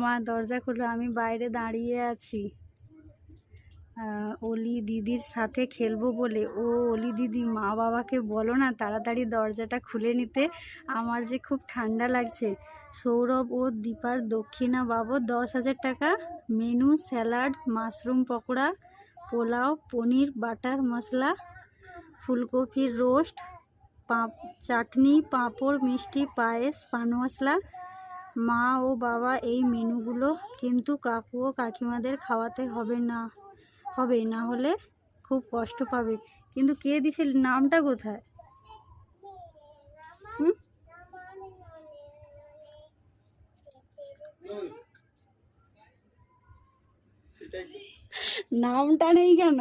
মা দরজা খুলো, আমি বাইরে দাঁড়িয়ে আছি অলি দিদির সাথে খেলবো বলে। ও অলি দিদি, মা বাবাকে বলো না তাড়াতাড়ি দরজাটা খুলে নিতে, আমার যে খুব ঠান্ডা লাগছে। সৌরভ ও দীপার দক্ষিণা বাবদ 10,000 টাকা। Menu salad, mushroom pakora, pulao, paneer butter masala, ফুলকপির রোস্ট, চাটনি, পাঁপড়, মিষ্টি, পায়েস, পান মশলা। মা ও বাবা এই মেনুগুলো কিন্তু কাকু ও কাকিমাদের খাওয়াতে হবে, না হলে খুব কষ্ট পাবে। কিন্তু কে দিছে, নামটা কোথায়? নামটা নেই কেন?